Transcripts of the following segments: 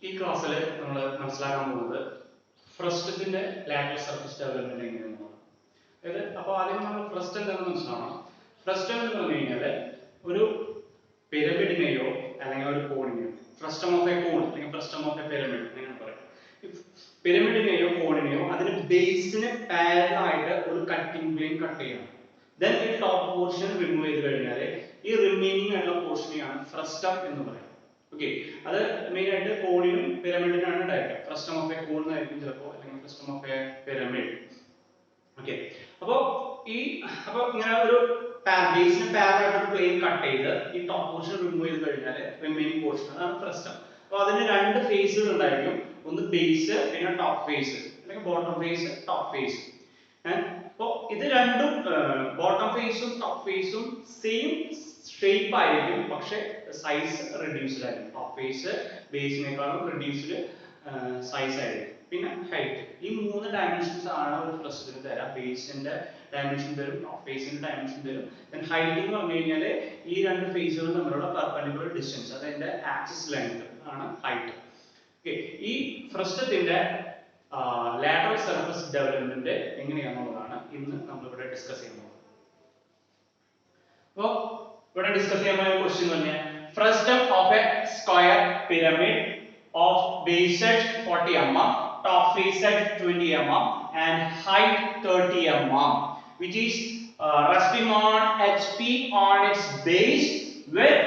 ഈ ക്ലാസ്സിൽ നമ്മൾ മനസ്സിലാക്കാൻ പോകുന്നത് ഫ്രസ്റ്റത്തിന്റെ ലാറ്ററൽ സർഫസ് ഡെവലപ്മെന്റ് എങ്ങനെയാണ്. അതായത് അപ്പോൾ ആദ്യം നമ്മൾ ഫ്രസ്റ്റ് എന്താണെന്ന് മനസ്സിലാക്കണം. ഫ്രസ്റ്റം എന്ന് പറഞ്ഞു കഴിഞ്ഞാൽ ഒരു പിരമിഡിനെയോ അല്ലെങ്കിൽ ഒരു കോണിനെയോ, ഫ്രസ്റ്റം ഓഫ് എ കോൺ അല്ലെങ്കിൽ ഫ്രസ്റ്റം ഓഫ് എ പിരമിഡ് അങ്ങനെ പറയാം. പിരമിഡിനെയോ കോണിനെയോ അതിന് ബേസിന് പാരലൽ ആയിട്ട് ഒരു കട്ടിംഗ് പ്ലെയിൻ കട്ട് ചെയ്യണം. ദെൻ ഈ ടോപ്പ് പോർഷൻ റിമൂവ് ചെയ്ത് കഴിഞ്ഞാൽ ഈ റിമൈനിങ് ആയിട്ടുള്ള പോർഷനെയാണ് ഫ്രസ്റ്റം എന്ന് പറയുന്നത്. ഓക്കെ, അത് മെയിൻ ആയിട്ട് കോണിനും പിരമിഡിനാണ് ഉണ്ടായിരിക്കുക. ഫ്രസ്റ്റം ഓഫ് എ കോൺ എന്നായിരിക്കും ചിലപ്പോൾ, അല്ലെങ്കിൽ frustum of A pyramid. Okay, അപ്പോൾ ഇങ്ങനെ ഒരു ബേസിന് പാരലൽ ആയിട്ട് ഒരു പ്ലെയിൻ കട്ട് ചെയ്ത് ഈ ടോപ്പ് പോർഷൻ റിമൂവ് ചെയ്ത് കഴിഞ്ഞാൽ റിമൈനിങ് പോർഷൻ അതാണ് ഫ്രസ്റ്റം. അപ്പോൾ അതിന് രണ്ട് ഫേസുകൾ ഉണ്ടായിരിക്കും, ഒന്ന് ബേസ് പിന്നെ ടോപ്പ് ഫേസ്, അല്ലെങ്കിൽ ബോട്ടം ഫേസ് ടോപ്പ് ഫേസ്. അപ്പോൾ ഇത് രണ്ടും ബോട്ടം ഫേസും ടോപ്പ് ഫേസും സെയിം ഷേപ്പ് ആയിരിക്കും, പക്ഷെ സൈസ് റെഡ്യൂസ്ഡ് ആയിരിക്കും. ടോപ്പ് ഫേസ് ബേസിനേക്കാളും റെഡ്യൂസ്ഡ് സൈസ് ആയിരിക്കും. പിന്നെ ഹൈറ്റ്, ഈ മൂന്ന് ഡയമെൻഷൻസ് ആണ് ഒരു ഫ്രസ്റ്റത്തിന് തരാം. ബേസിന്റെ ഡയമെൻഷൻ തരും, ടോപ്പ് ഫേസിന്റെ ഡയമെൻഷൻ തരും. ദെൻ ഹൈറ്റ് എന്ന് പറഞ്ഞു കഴിഞ്ഞാൽ ഈ രണ്ട് ഫേസുകളും തമ്മിലുള്ള പെർപെൻഡിക്കുലർ ഡിസ്റ്റൻസ്, അതിന്റെ ആക്സിസ് ലെങ്ത് ആണ് ഹൈറ്റ്. ഓക്കെ, ഈ ഫ്രസ്റ്റത്തിന്റെ ലാറ്ററൽ സർഫസ് ഡെവലപ്മെന്റ് എങ്ങനെയാണെന്നുള്ളതാണ് ഇന്ന് നമ്മൾ ഇവിടെ ഡിസ്കസ് ചെയ്യുന്നത്. അപ്പോൾ ഇവിടെ ഡിസ്കസ് ചെയ്യാൻ പോകുന്ന ക്വസ്റ്റ്യൻ തന്നെ, frustum of A square pyramid of base at 40 mm, top face at 20 mm and height 30 mm, which is resting on HP on its base with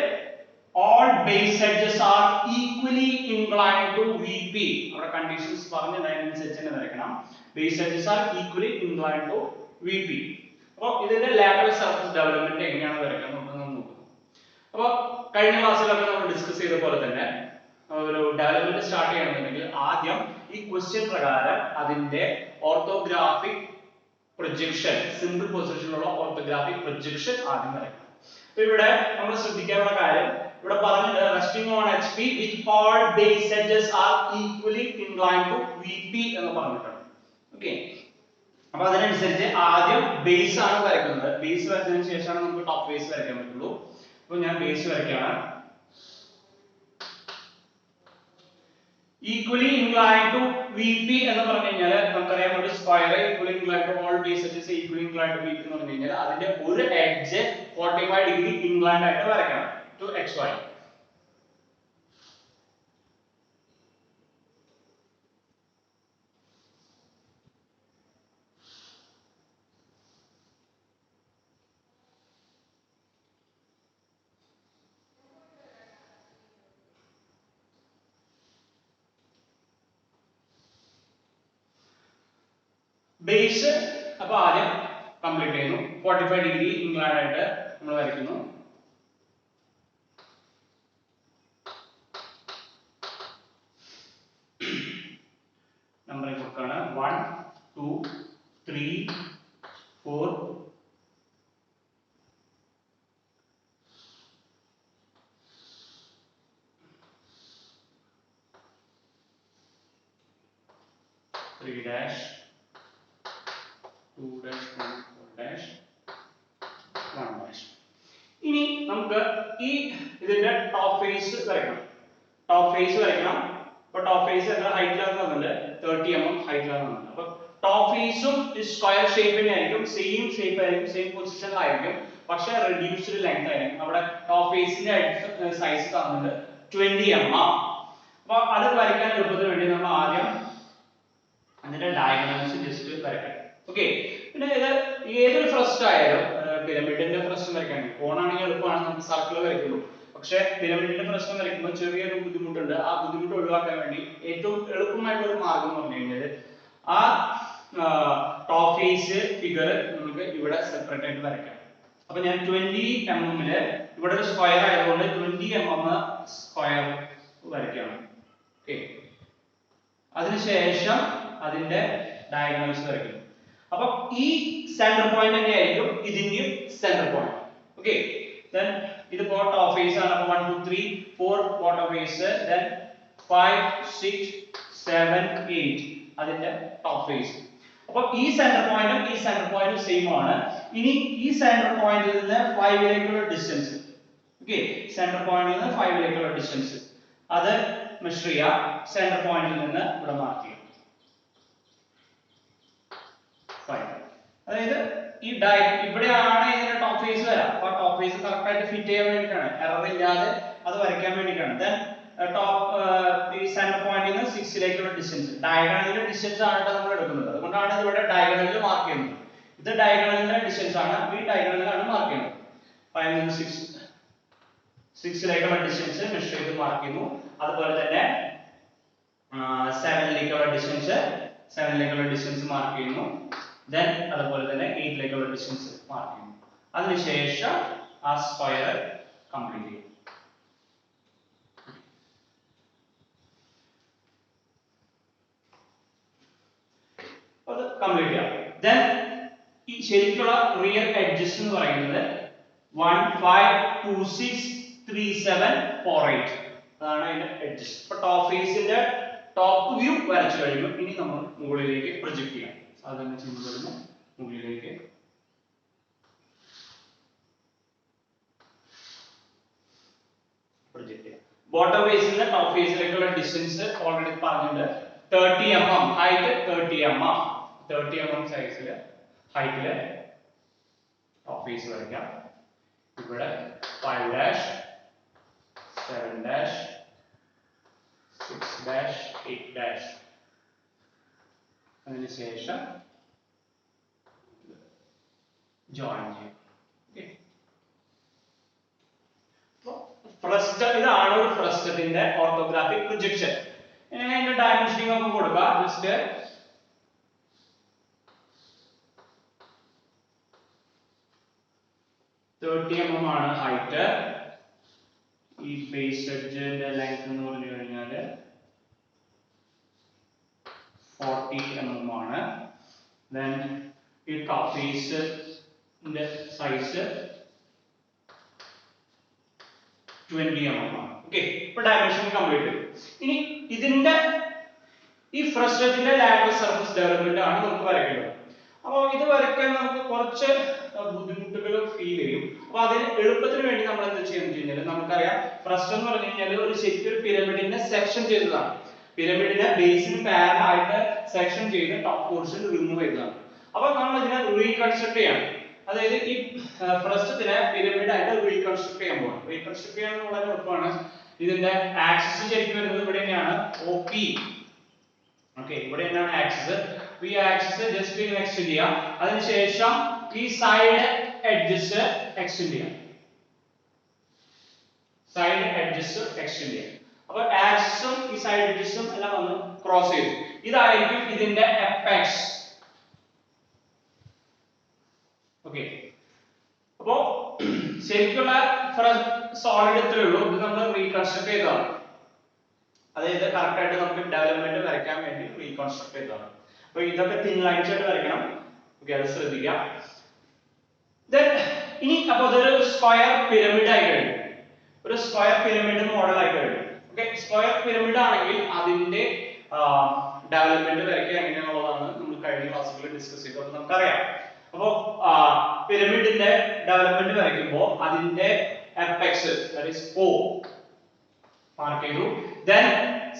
all base edges are equally inclined to VP. our conditions പറഞ്ഞതനുസരിച്ച് തന്നെ വരയ്ക്കണം. base edges are equally inclined to VP. അപ്പോൾ ഇതിന്റെ lateral surface development എങ്ങനെയാണ് വരയ്ക്കുന്നത് നമുക്ക് നോക്കാം. അപ്പോൾ കഴിഞ്ഞ ക്ലാസ്സിലൊക്കെ നമ്മൾ ഡിസ്കസ് ചെയ്ത പോലെ തന്നെ ഒരു ഡെവലപ്മെന്റ് സ്റ്റാർട്ട് ചെയ്യണമെന്നുണ്ടെങ്കിൽ ആദ്യം ഈ ക്വസ്റ്റ്യൻ പ്രകാരം അതിന്റെ ഓർത്തോഗ്രാഫിക് പ്രൊജക്ഷൻ, സിമ്പിൾ പൊസിഷനിലുള്ള ഓർത്തോഗ്രാഫിക് പ്രൊജക്ഷൻ ആദ്യം വരയ്ക്കണം. അപ്പോൾ ഇവിടെ നമ്മൾ ശ്രദ്ധിക്കാനുള്ള കാര്യം, ഇവിടെ പറഞ്ഞത് resting on HP with all base edges are equally inclined to VP എന്ന് പറഞ്ഞിട്ടുണ്ട്. ഓക്കെ, അപ്പോൾ അതിനനുസരിച്ച് ആദ്യം ബേസ് ആണ് വരയ്ക്കുന്നത്. ബേസ് വരച്ചതിന് ശേഷമാണ് നമുക്ക് ടോപ്പ് ഫേസ് വരയ്ക്കാൻ പറ്റുള്ളൂ. അപ്പോൾ ഞാൻ ബേസ് വരയ്ക്കുകയാണ്. ഈക്വലി ഇൻക്ലൈൻഡ് ടു VP എന്ന് പറഞ്ഞു കഴിഞ്ഞാൽ നമുക്കറിയാം, ഒരു square equally inclined to all base edges equally inclined to VP എന്ന് പറഞ്ഞു കഴിഞ്ഞാൽ അതിന്റെ ഒരു എഡ്ജ് 45 ഡിഗ്രി ഇൻക്ലൈൻഡ് ആയിട്ട് വരയ്ക്കണം ടു XY. ബേസ് അപ്പോൾ ആദ്യം കംപ്ലീറ്റ് ചെയ്യുന്നു. 45 ഡിഗ്രി ഇൻക്ലൈൻഡ് ആയിട്ട് നമ്മൾ വരയ്ക്കുന്നു. നമ്പറിംഗ് കൊടുക്കുകയാണ് 1 2 3 4 3 dash 2 dash 1 4 dash 1 dash. ഇനി നമുക്ക് ഈ ഇതിന്റെ ടോപ്പ് ഫേസ് വരയ്ക്കണം. ടോപ്പ് ഫേസ് വരയ്ക്കണം. അപ്പോൾ ടോപ്പ് ഫേസ് എത്ര ഹൈറ്റിലാണ് തന്നത്? 30 mm ഹൈറ്റിലാണ് തന്നത്. അപ്പോൾ ടോപ്പ് ഫേസും സ്ക്വയർ ഷേപ്പിനെ ആയിരിക്കും, സെയിം ഷേപ്പ് ആയിരിക്കും, സെയിം പൊസിഷനിലായിരിക്കും, പക്ഷേ റെഡ്യൂസ്ഡ് ലെങ്ത് ആയിരിക്കും. അവിടെ ടോപ്പ് ഫേസിന്റെ സൈസ് തന്നത് 20 mm. അപ്പോൾ അത് വരയ്ക്കാൻ എളുപ്പത്തിന് വേണ്ടി നമ്മൾ ആദ്യം അതിന്റെ ഡയഗണൽസ് ജസ്റ്റ് വരയ്ക്കണം. ഓക്കെ, പിന്നെ ഇത് ഏതൊരു ഫ്രസ്റ്റ് ആയാലും പിരമിഡിന്റെ ഫ്രസ്റ്റ് വരയ്ക്കാൻ, കോണാണെങ്കിൽ എളുപ്പമാണ്, നമുക്ക് സർക്കിൾ വരയ്ക്കുള്ളൂ. പക്ഷെ പിരമിഡിന്റെ പ്രശ്നം വരയ്ക്കുമ്പോൾ ചെറിയൊരു ബുദ്ധിമുട്ടുണ്ട്. ആ ബുദ്ധിമുട്ട് ഒഴിവാക്കാൻ വേണ്ടി ഏറ്റവും എളുപ്പമായിട്ടുള്ള ഒരു മാർഗം എന്ന് പറഞ്ഞു കഴിഞ്ഞാൽ ആ ടോപ്പ് ഫേസ് ഫിഗർ നമുക്ക് ഇവിടെ സെപ്പറേറ്റ് ആയിട്ട് വരയ്ക്കാം. അപ്പൊ ഞാൻ 20 mm ഇവിടെ ഒരു സ്ക്വയർ ആയതുകൊണ്ട് 20 mm സ്ക്വയർ വരയ്ക്കണം. ഓക്കെ, അതിനുശേഷം അതിന്റെ ഡയഗണൽസ് വരയ്ക്കും. അപ്പൊ ഈ സെന്റർ പോയിന്റ് തന്നെയായിരിക്കും ഇതിന്റെയും സെന്റർ പോയിന്റ്. ഓക്കെ, then ഇതിപ്പോ ടോപ്പ് ഫേസ് ആണ്. അപ്പോൾ 1 2 3 4 ബോട്ടം ഫേസ്, then 5 6 7 8 അതിന്റെ ടോപ്പ് ഫേസ്. അപ്പോൾ ഈ സെന്റർ പോയിന്റും സെയിം ആണ്. ഇനി ഈ സെന്റർ പോയിന്റിൽ നിന്ന് 5 ലേക്കുള്ള ഡിസ്റ്റൻസ്, ഓക്കെ, സെന്റർ പോയിന്റിൽ നിന്ന് 5 ലേക്കുള്ള ഡിസ്റ്റൻസ് അത് മെഷർ ചെയ്യാം. സെന്റർ പോയിന്റിൽ നിന്ന് ഇവിടെ മാർക്ക് ചെയ്യാം. ഫൈൻ. അതായത് ഈ ഇവിടെയാണ് ഇതിന്റെ ടോപ്പ് ഫേസ് വരാം. അപ്പൊ ടോപ്പ് ഫേസ് കറക്റ്റ് ആയിട്ട് ഫിറ്റ് ചെയ്യാൻ വേണ്ടിയിട്ടാണ്, എറർ ഇല്ലാതെ അത് വരയ്ക്കാൻ വേണ്ടിയിട്ടാണ്. ദെൻ ടോപ്പ് ഈ സെന്റർ പോയിന്റിൽ നിന്ന് 6 ലേക്കുള്ള ഡിസ്റ്റൻസ്, ഡയഗണലിന്റെ ഡിസ്റ്റൻസ് ആണ് നമ്മൾ എടുക്കുന്നത്. അതുകൊണ്ടാണ് ഇത് ഇവിടെ ഡയഗണലിൽ മാർക്ക് ചെയ്യുന്നത്. ഇത് ഡയഗണലിന്റെ ഡിസ്റ്റൻസ് ആണ്, ഈ ഡയഗണലിലാണ് മാർക്ക് ചെയ്യുന്നത്. 5 നിന്ന് 6 ലേക്കുള്ള ഡിസ്റ്റൻസ് മെഷർ ചെയ്ത് മാർക്ക് ചെയ്യുന്നു. അതുപോലെ തന്നെ 7 ലേക്കുള്ള ഡിസ്റ്റൻസ് മാർക്ക് ചെയ്യുന്നു. ദെൻ അതുപോലെ തന്നെ 8 ലേക്കുള്ള ഡിസ്റ്റൻസ് മാർക്ക് ചെയ്യുന്നു. അതിനുശേഷം ആ സ്ക്വയർ കംപ്ലീറ്റ് ചെയ്യും. അത് കംപ്ലീറ്റ് ചെയ്യാം. ദെൻ ഈ ശരിക്കുള്ള റിയൽ എഡ്ജസ് എന്ന് പറയുന്നത് 1 5 2 6 3 7 4 8 അതാണ് അതിന്റെ എഡ്ജസ്. ഇപ്പൊ ടോപ്പ് ഫേസിന്റെ ടോപ്പ് വ്യൂ വരച്ചു കഴിയുമ്പോൾ ഇനി നമ്മൾ മുകളിലേക്ക് പ്രൊജക്ട് ചെയ്യാം. സാധാരണ ചെയ്യുന്ന മുകളിലേക്ക് പ്രൊജക്ട് ചെയ്യാം. ബോട്ടം ഫേസിന്റെ ടോപ്പ് ഫേസിലേക്കുള്ള ഡിസ്റ്റൻസ് ഓൾറെഡി പറഞ്ഞിട്ടുണ്ട്. 30 mm ഹൈറ്റ്, 30 mm സൈസില് ഹൈറ്റില് ടോപ്പ് ഫേസ് വരയ്ക്കാം. ഇവിടെ 5 dash 7 dash 6 dash 8 dash അതിനുശേഷം ജോയിൻ ചെയ്യും. ഫ്രസ്റ്റ് ഇതാണ് ഒരു ഫ്രസ്റ്റത്തിന്റെ ഓർത്തോഗ്രാഫിക് പ്രൊജക്ഷൻ. ഇനി അതിന്റെ ഡയമെൻഷനിങ് ഒക്കെ കൊടുക്കുക. ജസ്റ്റ് mm ആണ് ഹൈറ്റ്. ഈ ബേസ് എഡ്ജിന്റെ ലെങ്ത് എന്ന് പറഞ്ഞു കഴിഞ്ഞാല് 40 mm ആണ്. ദെൻ ഈ ടോപ്പ് ഫേസിന്റെ സൈസ് 20 mm ആണ്. ഓക്കേ, ഇപ്പൊ ഡയമെൻഷൻ കംപ്ലീറ്റ് ചെയ്തു. ഇനി ഇതിന്റെ ഈ ഫ്രസ്റ്റത്തിന്റെ ലാറ്ററൽ സർഫസ് ഡെവലപ്മെന്റ് ആണ് നമുക്ക് വരയ്ക്കേണ്ടത്. അപ്പോൾ ഇത് വരയ്ക്കാൻ നമുക്ക് കുറച്ച് ബുദ്ധിമുട്ടുകൾ ഫീൽ ചെയ്യും. അപ്പൊ അതിന് എളുപ്പത്തിന് വേണ്ടി നമ്മൾ എന്താ ചെയ്യുന്നത് കഴിഞ്ഞാൽ, നമുക്കറിയാം ഫ്രസ്റ്റം എന്ന് പറഞ്ഞു കഴിഞ്ഞാൽ ഒരു ശരിക്കും പിരമിഡിനെ സെക്ഷൻ ചെയ്തതാണ്. പിരമിഡിനെ ബേസിന് പാരലൽ ആയിട്ട് സെക്ഷൻ ചെയ്ത് ടോപ്പ് പോർഷൻ റിമൂവ് ചെയ്തതാണ്. അപ്പൊ നമ്മൾ ഇതിനെ റീകൺസ്ട്രക്ട് ചെയ്യണം. അതായത് ഈ ഫ്രസ്റ്റത്തിനെ പിരമിഡ് ആയിട്ട് റീകൺസ്ട്രക്ട് ചെയ്യാൻ പോകണം. റീകൺസ്ട്രക്ട് ചെയ്യാൻ വളരെ എളുപ്പമാണ്. ഇതിന്റെ ആക്സിസ് ശരിക്കും വരുന്നത് ഇവിടെ തന്നെയാണ്, OP. ഓക്കെ, ഇവിടെ തന്നെയാണ് ആക്സിസ്. ഈ ആക്സിസ് ജസ്റ്റ് ഇങ്ങനെ എക്സ്റ്റെൻഡ് ചെയ്യാം. അതിനുശേഷം ഈ സൈഡ് എഡ്ജസ് എക്സ്റ്റെൻഡ് ചെയ്യാം. അപ്പൊ ആക്സിസും ഈ സൈഡ് എഡ്ജസും എല്ലാം ഒന്ന് ക്രോസ് ചെയ്തു. ഇതായിരിക്കും ഇതിന്റെ എപെക്സ്. ഓക്കെ, അപ്പോ ശരിക്കുള്ള സോളിഡ് ഇത്രയേ ഉള്ളൂ. ഇത് നമ്മൾ റീകൺസ്ട്രക്ട് ചെയ്തതാണ്. അതായത് കറക്റ്റ് ആയിട്ട് നമുക്ക് ഡെവലപ്മെന്റ് വരയ്ക്കാൻ വേണ്ടി റീകൺസ്ട്രക്ട് ചെയ്തതാണ്. അപ്പൊ ഇതൊക്കെ തിൻ ലൈൻസ് ആയിട്ട് വരയ്ക്കണം. ഓക്കെ, അത് ശ്രദ്ധിക്കാം. ഇനി അപ്പൊ ഇതൊരു സ്ക്വയർ പിരമിഡ് ആയി കഴിഞ്ഞു. ഒരു സ്ക്വയർ പിരമിഡ് മോഡൽ ആയി കഴിഞ്ഞു. ഓക്കെ, സ്ക്വയർ പിരമിഡ് ആണെങ്കിൽ അതിന്റെ ഡെവലപ്മെന്റ് വരയ്ക്കുക എങ്ങനെയാണുള്ളതാണ് നമ്മൾ കഴിഞ്ഞ ക്ലാസ്സുകളിൽ ഡിസ്കസ് ചെയ്തു. അപ്പൊ നമുക്കറിയാം. അപ്പോ പിരമിഡിന്റെ ഡെവലപ്മെന്റ് വരയ്ക്കുമ്പോൾ അതിന്റെ apex that is O mark ചെയ്തു. ദെൻ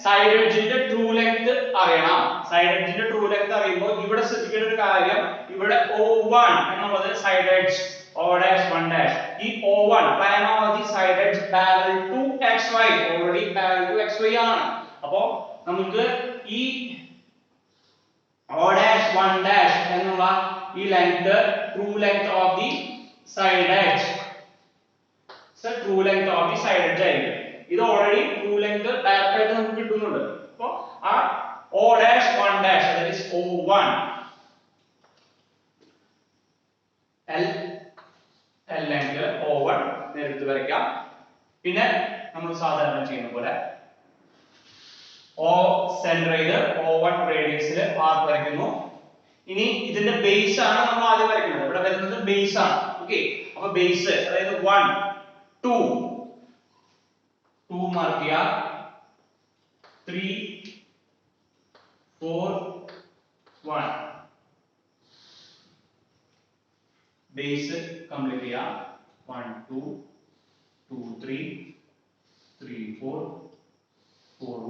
സൈഡ് എഡ്ജിന്റെ ട്രൂ ലെങ്ത് അറിയണം. സൈഡ് എഡ്ജിന്റെ ട്രൂ ലെങ്ത് അറിയുമ്പോൾ ഇവിടെ ശ്രദ്ധിക്കേണ്ട ഒരു കാര്യം, ഇവിടെ O1 എന്നുള്ളത് സൈഡ് എഡ്ജ് O'1'. ഈ O1 plan of the side edge parallel to XY, already parallel to XY ആണ്. അപ്പോ നമുക്ക് ഈ O'1' എന്നുള്ള ഈ length true length of the side edge, true length of the side edge ആയിരിക്കും. ഇത് ഓൾറെഡി ട്രൂ ലെങ്ത് ഡയറക്റ്റ് ആയിട്ട് നമുക്ക് കിട്ടുന്നുണ്ട്. അപ്പോൾ ആ O'1' that is O1 L length O1 നേരിട്ട് വരയ്ക്കാം. പിന്നെ നമ്മൾ സാധാരണ ചെയ്യുന്ന പോലെ O സെന്റർ ചെയ്ത് O1 റേഡിയസിൽ ആർക്ക് വരയ്ക്കുന്നു. ഇനി ഇതിന്റെ ബേസ് ആണ് നമ്മൾ ആദ്യം വരയ്ക്കുന്നത്. ഇവിടെ വരുന്നത് ബേസ് ആണ്. ഓക്കേ, അപ്പൊ ബേസ് അതായത് 1 2 മാർക്ക് ചെയ്യാം. 3 4 1 ബേസ് കംപ്ലീറ്റ് ചെയ്യാം. 1 2 2 3 3 4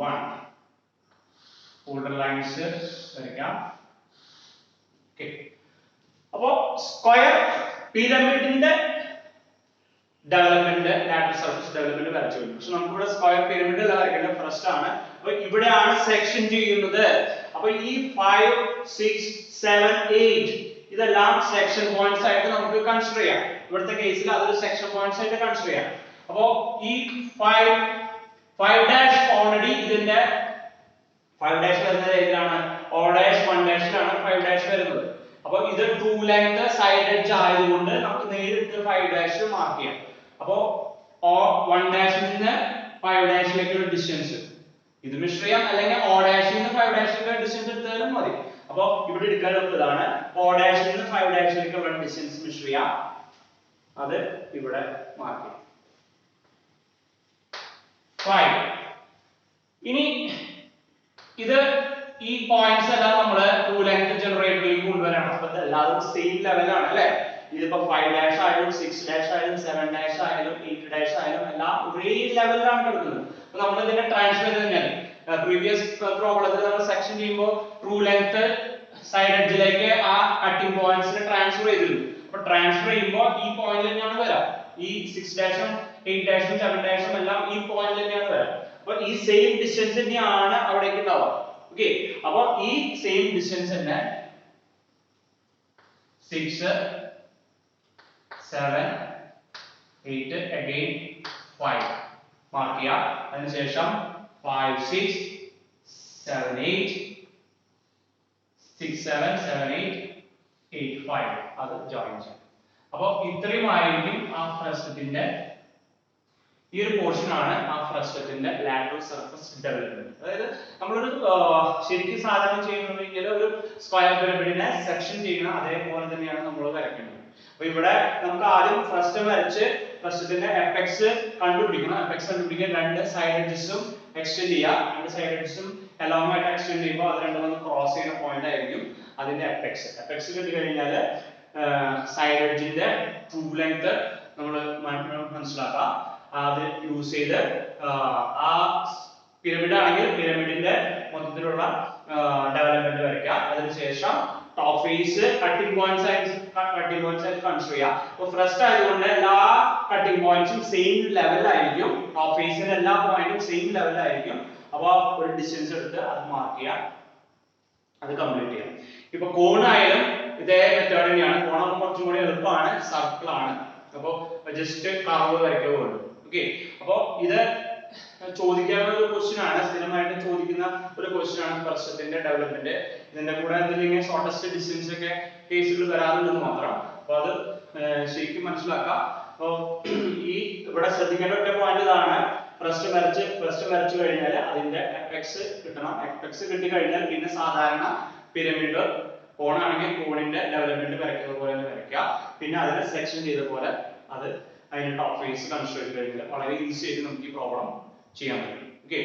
1 border lines വരയ്ക്കാം. ഓക്കെ, അപ്പോ സ്ക്വയർ പിരമിഡിന്റെ ഡെവലപ്മെന്റ് ലാറ്ററൽ സർഫസ് ഡെവലപ്മെന്റ് വരച്ചു കഴിഞ്ഞു. പക്ഷെ നമുക്ക് ഇവിടെ സ്ക്വയർ പിരമിഡ് അല്ല വരയ്ക്കേണ്ടത്, ഫസ്റ്റ് ആണ്. അപ്പൊ ഇവിടെയാണ് സെക്ഷൻ ചെയ്യുന്നത്. അപ്പൊ ഈ 5 6 7 8 ഇതെല്ലാം സെക്ഷൻ പോയിന്റ്സ് ആയിട്ട് നമുക്ക് കൺസിഡർ ചെയ്യാം. ഇവിടുത്തെ കേസിൽ അതൊരു സെക്ഷൻ പോയിന്റ്സ് ആയിട്ട് കൺസിഡർ ചെയ്യാം. അപ്പോ ഈ 5 ഡാഷ് ഓൾറെഡി ഇതിന്റെ 5 ഡാഷ് വരുന്നത് ഏതിലാണ്? o ഡാഷ് 1 ഡാഷിലാണ് 5 ഡാഷ് വരുന്നത്. അപ്പൊ ഇത് ട്രൂ ലെങ്ത് സൈഡ് എഡ്ജ് ആയതുകൊണ്ട് നമുക്ക് നേരിട്ട് 5 ഡാഷ് മാർക്ക് ചെയ്യാം. അപ്പോ 1 ഡാഷിൽ നിന്ന് 5 ഡാഷിലേക്കുള്ള ഡിസ്റ്റൻസ് ഇത് മെഷർ ചെയ്യാം, അല്ലെങ്കിൽ o ഡാഷിൽ നിന്ന് 5 ഡാഷിലേക്കുള്ള ഡിസ്റ്റൻസ് എടുത്താലും മതി. അപ്പോ ഇവിടെ എടുക്കാനുള്ള ഇതാണ് o ഡാഷിൽ നിന്ന് 5 ഡാഷിലേക്കുള്ള ഡിസ്റ്റൻസ് മെഷർ ചെയ്യാം, അത് ഇവിടെ മാർക്ക് ചെയ്യാം 5. ഇനി ഇത് ഈ പോയിന്റ്സ് എല്ലാം നമ്മൾ ട്രൂ ലെങ്ത് ജനറേറ്ററിലേക്ക് കൊണ്ടുവരണം. അപ്പൊ എല്ലാവരും സെയിം ലെവലാണ് അല്ലേ? ഇതിപ്പോ 5 ഡാഷ് ആയാലും 6 ഡാഷ് ആയാലും 7 ഡാഷ് ആയാലും 8 ഡാഷ് ആയാലും എല്ലാം ഒരേ ലെവലിലാണ് കിടക്കുന്നത്. അപ്പൊ നമ്മൾ ഇതിന്റെ ട്രാൻസ്ഫർ തന്നെയാണ് പ്രീവിയസ് പ്രോബ്ലത്തിൽ നമ്മൾ സെക്ഷൻ ചെയ്യുമ്പോൾ ട്രൂ ലെങ്ത് സൈഡ് എഡ്ജിലേക്ക് ആ കട്ടിംഗ് പോയിന്റ്സിനെ ട്രാൻസ്ഫർ ചെയ്തിരുന്നു. അപ്പൊ ട്രാൻസ്ഫർ ചെയ്യുമ്പോൾ ഈ പോയിന്റ് തന്നെയാണ് വരാം. ഈ 6 ഡാഷും 8 ഡാഷും 7 ഡാഷും എല്ലാം ഈ പോയിന്റ് തന്നെയാണ് വരാം. അപ്പൊ ഈ സെയിം ഡിസ്റ്റൻസ് തന്നെയാണ് അവിടേക്ക് ഉണ്ടാവുക. ഓക്കെ, അപ്പൊ ഈ സെയിം ഡിസ്റ്റൻസ് തന്നെ 6 7 8 again 5 മാർക്ക് ചെയ്യാം. അതിനുശേഷം 5 6 7 8 6 7 7 8 8 5 അത് ജോയിൻ ചെയ്യാം. അപ്പൊ ഇത്രയും ആയിരിക്കും ആ ഫ്രസ്റ്റത്തിന്റെ ഈ ഒരു പോർഷൻ ആണ് ആ ഫ്രസ്റ്റത്തിന്റെ ലാറ്ററൽ സർഫസ് ഡെവലപ്മെന്റ്. അതായത് നമ്മളൊരു ശരിക്കും സാധാരണ ചെയ്യുന്നതെങ്കിൽ ഒരു സ്ക്വയർ പിരമിഡിനെ സെക്ഷൻ ചെയ്യുന്ന അതേപോലെ തന്നെയാണ് നമ്മൾ വരയ്ക്കുന്നത്. അപ്പൊ ഇവിടെ നമുക്ക് ആദ്യം ഫ്രസ്റ്റ് വരച്ച് ഫ്രസ്റ്റത്തിന്റെ എപെക്സ് കണ്ടുപിടിക്കണം. എപെക്സ് കണ്ടുപിടിക്കാൻ രണ്ട് സൈഡ് എഡ്ജസും എക്സ്റ്റെൻഡ് ചെയ്യുക. രണ്ട് സൈഡ് എഡ്ജസും എലോങ് ആയിട്ട് എക്സ്റ്റെൻഡ് ചെയ്യുമ്പോൾ അത് രണ്ടും ഒന്ന് ക്രോസ് ചെയ്യുന്ന പോയിന്റ് ആയിരിക്കും അതിന്റെ എപെക്സ്. എപെക്സ് കിട്ടി കഴിഞ്ഞാൽ സൈഡ് എഡ്ജിന്റെ ട്രൂ ലെങ്ത് നമ്മൾ മനസ്സിലാക്കാം. അത് യൂസ് ചെയ്ത് ആ പിരമിഡ് ആണെങ്കിൽ പിരമിഡിന്റെ മൊത്തത്തിലുള്ള ഡെവലപ്മെന്റ് വരയ്ക്കാം. അതിനുശേഷം ടോപ്പ് ഫേസ് കട്ടിംഗ് പോയിന്റ്സ് ആയിട്ട് കൺസിഡർ ചെയ്യാം. അപ്പോൾ ഫസ്റ്റ് ആയതുകൊണ്ട് എല്ലാ കട്ടിംഗ് പോയിന്റ്സും സെയിം ലെവലിലായിരിക്കും. ടോപ്പ് ഫേസിന്റെ എല്ലാ പോയിന്റും സെയിം ലെവലിലായിരിക്കും. അപ്പോൾ ഒരു ഡിസ്റ്റൻസ് എടുത്ത് അത് മാർക്ക് ചെയ്യാം, അത് കംപ്ലീറ്റ് ചെയ്യാം. ഇപ്പൊ കോൺ ആയാലും ഇതേ മെത്തേഡ് തന്നെയാണ്. കോണാകുമ്പോൾ കുറച്ചും കൂടി എളുപ്പമാണ്, സർക്കിൾ ആണ്. അപ്പോൾ ജസ്റ്റ് കർവ് വരയ്ക്കുകയുള്ളൂ. ഓക്കെ, അപ്പോൾ ഇത് ചോദിക്കാവുന്ന ഒരു ക്വസ്റ്റ്യൻ ആണ്, സ്ഥിരമായിട്ട് ചോദിക്കുന്ന ഒരു ക്വസ്റ്റ്യൻ ആണ് ഫ്രസ്റ്റത്തിന്റെ ഡെവലപ്മെന്റ്. ഇതിന്റെ കൂടെ എന്തെങ്കിലും ഷോർട്ടസ്റ്റ് ഡിസ്റ്റൻസ് ഒക്കെ കേസുകൾ വരാറുണ്ടെന്ന് മാത്രം. അപ്പോൾ അത് ശരിക്കും മനസ്സിലാക്കാം. അപ്പോൾ ഈ ഇവിടെ ശ്രദ്ധിക്കേണ്ട ഒറ്റ പോയിന്റ് ഇതാണ്, ഫ്രസ്റ്റ് വരച്ചു കഴിഞ്ഞാൽ അതിന്റെ എപെക്സ് കിട്ടണം. എപെക്സ് കിട്ടി കഴിഞ്ഞാൽ പിന്നെ സാധാരണ പിരമിഡ് കോണാണെങ്കിൽ കോണിന്റെ ഡെവലപ്മെന്റ് വരയ്ക്കുന്നത് പോലെ തന്നെ വരയ്ക്കുക. പിന്നെ അതിനെ സെക്ഷൻ ചെയ്ത പോലെ അത് അതിന്റെ ടോപ്പ് ഫേസ് കൺസിഡർ ചെയ്ത് കഴിഞ്ഞാൽ വളരെ ഈസി ആയിട്ട് നമുക്ക് ഈ പ്രോബ്ലം ചെയ്യാൻ പറ്റും. ഓക്കെ.